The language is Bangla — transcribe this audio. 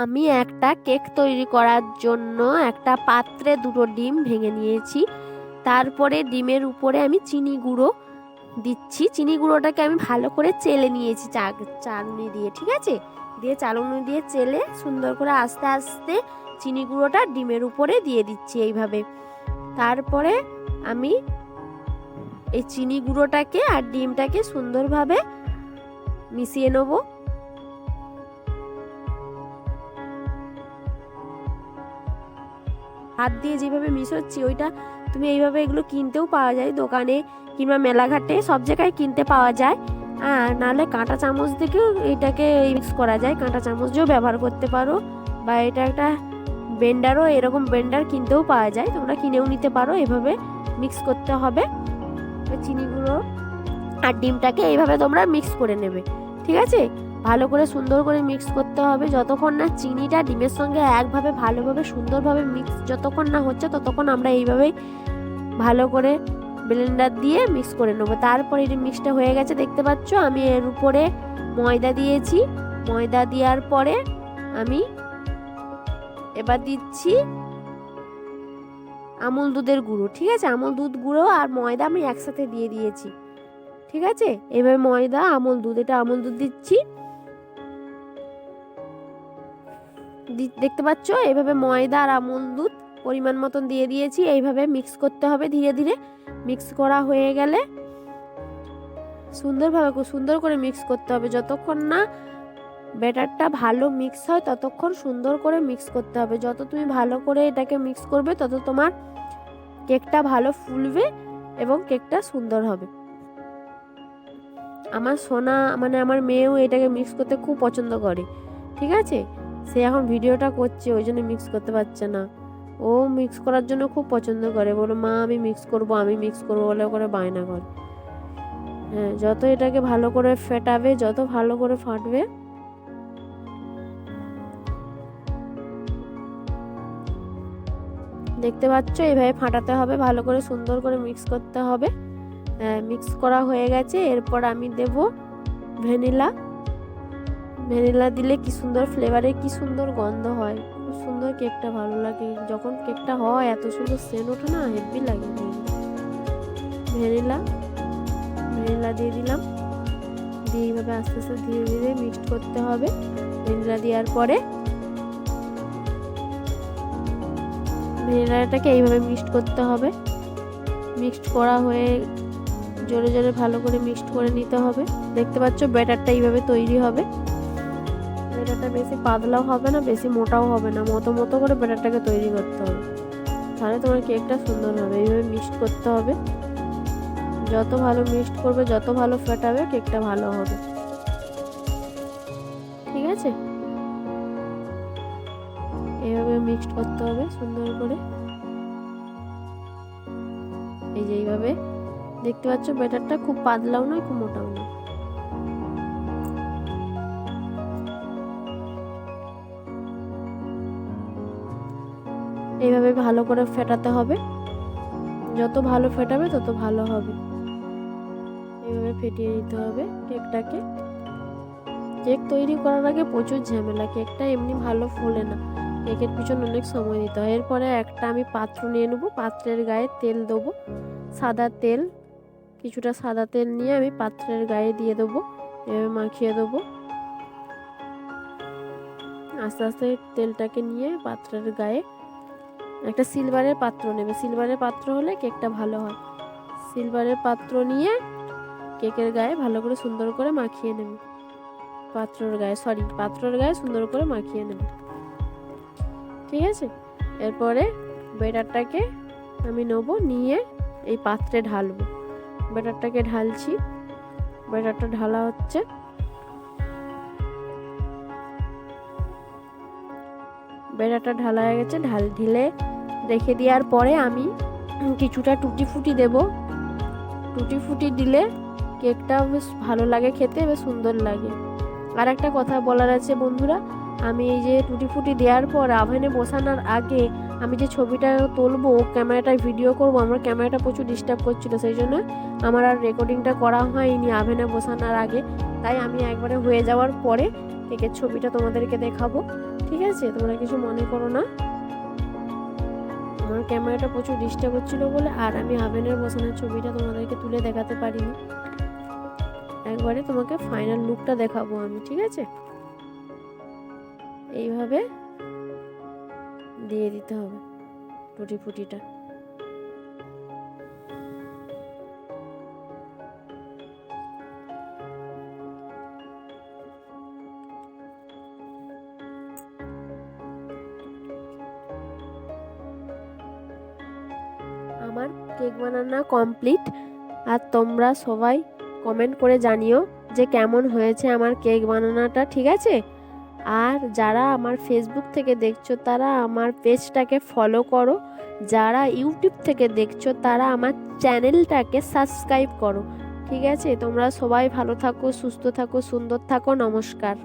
আমি একটা কেক তৈরি করার জন্য একটা পাত্রে দুটো ডিম ভেঙে নিয়েছি। তারপরে ডিমের উপরে আমি চিনি গুঁড়ো দিচ্ছি। চিনি গুঁড়োটাকে আমি ভালো করে চেলে নিয়েছি চালনি দিয়ে, ঠিক আছে, দিয়ে চালনি দিয়ে চেলে সুন্দর করে আস্তে আস্তে চিনি গুঁড়োটা ডিমের উপরে দিয়ে দিচ্ছি এইভাবে। তারপরে আমি এই চিনি গুঁড়োটাকে আর ডিমটাকে সুন্দরভাবে মিশিয়ে নেব। হাত দিয়ে যেভাবে মিশোচ্ছি ওইটা তুমি এইভাবে, এগুলো কিনতেও পাওয়া যায় দোকানে কিংবা মেলাঘাটে, সব জায়গায় কিনতে পাওয়া যায়। আর নাহলে কাঁটা চামচ দিয়েও এটাকে মিক্স করা যায়, কাঁটা চামচ দিয়েও ব্যবহার করতে পারো, বা এটা একটা ব্লেন্ডারও, এরকম ব্লেন্ডার কিনতেও পাওয়া যায়, তোমরা কিনেও নিতে পারো। এভাবে মিক্স করতে হবে চিনি গুঁড়ো আর ডিমটাকে, এইভাবে তোমরা মিক্স করে নেবে, ঠিক আছে। ভালো করে সুন্দর করে মিক্স করতে হবে যতক্ষণ না চিনিটা ডিমের সঙ্গে একভাবে ভালোভাবে সুন্দরভাবে মিক্স যতক্ষণ না হচ্ছে ততক্ষণ আমরা এইভাবেই ভালো করে ব্লেন্ডার দিয়ে মিক্স করে নেবো। তারপরে এই মিক্সটা হয়ে গেছে দেখতে পাচ্ছ, আমি এর উপরে ময়দা দিয়েছি। ময়দা দেওয়ার পরে আমি এবার দিচ্ছি আমুল দুধের গুঁড়ো, ঠিক আছে। আমুল দুধ গুঁড়ো আর ময়দা আমি একসাথে দিয়ে দিয়েছি, ঠিক আছে। এবার ময়দা আমুল দুধ, এটা আমুল দুধ দিচ্ছি, দেখতে পাচ্ছ এইভাবে ময়দা আর আমুল দুধ পরিমাণ মতন দিয়ে দিয়েছি। এইভাবে মিক্স করতে হবে ধীরে ধীরে। মিক্স করা হয়ে গেলে সুন্দর করে মিক্স করতে হবে, যতক্ষণ না ব্যাটারটা ভালো মিক্স হয় ততক্ষণ সুন্দর করে মিক্স করতে হবে। যত তুমি ভালো করে এটাকে মিক্স করবে তত তোমার কেকটা ভালো ফুলবে এবং কেকটা সুন্দর হবে। আমার সোনা মানে আমার মেয়েও এটাকে মিক্স করতে খুব পছন্দ করে, ঠিক আছে। সে এখন ভিডিওটা করছে ওই জন্য মিক্স করতে পারছে না। ও মিক্স করার জন্য খুব পছন্দ করে, বলো মা আমি মিক্স করবো বলে করে বায়না করে। হ্যাঁ, যত এটাকে ভালো করে ফেটাবে, যত ভালো করে ফাটবে, দেখতে পাচ্ছ এইভাবে ফাটাতে হবে, ভালো করে সুন্দর করে মিক্স করতে হবে। মিক্স করা হয়ে গেছে। এরপর আমি দেব ভ্যানিলা। ভ্যানিলা দিলে কি সুন্দর ফ্লেভারে, কি সুন্দর গন্ধ হয়, খুব সুন্দর কেকটা ভালো লাগে। যখন কেকটা হয় এত সুন্দর সেন্ট ওঠে না, হেভি লাগে। ভ্যানিলা দিয়ে দিলাম, দিয়ে এইভাবে আস্তে আস্তে ধীরে ধীরে মিক্সড করতে হবে। ভ্যানিলা দেওয়ার পরে ভ্যানিলাটাকে এইভাবে মিক্সড করতে হবে। মিক্সড করা হয়ে জোরে জোরে ভালো করে মিক্সড করে নিতে হবে। দেখতে পাচ্ছ ব্যাটারটা এইভাবে তৈরি হবে। ব্যাটারটা বেশি পাতলাও হবে না, বেশি মোটাও হবে না, মতো করে ব্যাটারটাকে তৈরি করতে হবে, তাহলে তোমার কেকটা সুন্দর হবে। এইভাবে মিক্সড করতে হবে, যত ভালো মিক্সড করবে, যত ভালো ফেটাবে, কেকটা ভালো হবে, ঠিক আছে। এইভাবে মিক্সড করতে হবে সুন্দর করে। এই যে এইভাবে দেখতে পাচ্ছ ব্যাটারটা খুব পাতলাও নয়, খুব মোটাও নয়। এইভাবে ভালো করে ফেটাতে হবে, যত ভালো ফেটাবে তত ভালো হবে। এইভাবে ফেটিয়ে নিতে হবে কেকটাকে। কেক তৈরি করার আগে প্রচুর ঝামেলা, কেকটা এমনি ভালো ফোলে না, কেকের পিছনে অনেক সময় দিতে হয়। এরপরে একটা আমি পাত্র নিয়ে নেবো, পাত্রের গায়ে তেল দেবো, সাদা তেল, কিছুটা সাদা তেল নিয়ে আমি পাত্রের গায়ে দিয়ে দেবো, এভাবে মাখিয়ে দেবো। আস্তে আস্তে তেলটাকে নিয়ে পাত্রের গায়ে, একটা সিলভারের পাত্র নেবে, সিলভারের পাত্র হলে কেকটা ভালো হয়। সিলভারের পাত্র নিয়ে কেকের গায়ে ভালো করে সুন্দর করে মাখিয়ে নেবে, পাত্রের গায়ে সুন্দর করে মাখিয়ে নেবে, ঠিক আছে। এরপরে ব্যাটারটাকে আমি নেবো, নিয়ে এই পাত্রে ঢালবো। ব্যাটারটাকে ঢালছি, ব্যাটারটা ঢালা হচ্ছে। ব্যাটারটা ঢালা হয়ে গেছে, ঢেলে রেখে দেওয়ার পরে আমি কিছুটা টুটি ফুটি দেবো। টুটি ফুটি দিলে কেকটা বেশ ভালো লাগে খেতে, বেশ সুন্দর লাগে। আর একটা কথা বলার আছে বন্ধুরা, আমি এই যে টুটি ফুটি দেওয়ার পর ওভেনে বসানোর আগে আমি যে ছবিটা তুলবো, ক্যামেরাটায় ভিডিও করব, আমার ক্যামেরাটা প্রচুর ডিস্টার্ব করছিল, সেই জন্য আমার আর রেকর্ডিংটা করা হয়নি ওভেনে বসানোর আগে। তাই আমি একবারে হয়ে যাওয়ার পরে কেকের ছবিটা তোমাদেরকে দেখাবো, ঠিক ঠিক আছে, তোমরা কিছু মনে করো না। আমার ক্যামেরাটা প্রচুর ডিস্টার্ব হচ্ছিলো বলে আর আমি আভেনের বসানোর ছবিটা তোমাদেরকে তুলে দেখাতে পারিনি। একবারে তোমাকে ফাইনাল লুকটা দেখাবো আমি, ঠিক আছে। এইভাবে দিয়ে দিতে হবে টুটি ফুটিটা। আমার কেক বানানো কমপ্লিট। আর তোমরা সবাই কমেন্ট করে জানিও যে কেমন হয়েছে আমার কেক বানানোটা, ঠিক আছে। আর যারা আমার ফেসবুক থেকে দেখছো তারা আমার পেজটাকে ফলো করো, যারা ইউটিউব থেকে দেখছো তারা আমার চ্যানেলটাকে সাবস্ক্রাইব করো, ঠিক আছে। তোমরা সবাই ভালো থাকো, সুস্থ থাকো, সুন্দর থাকো। নমস্কার।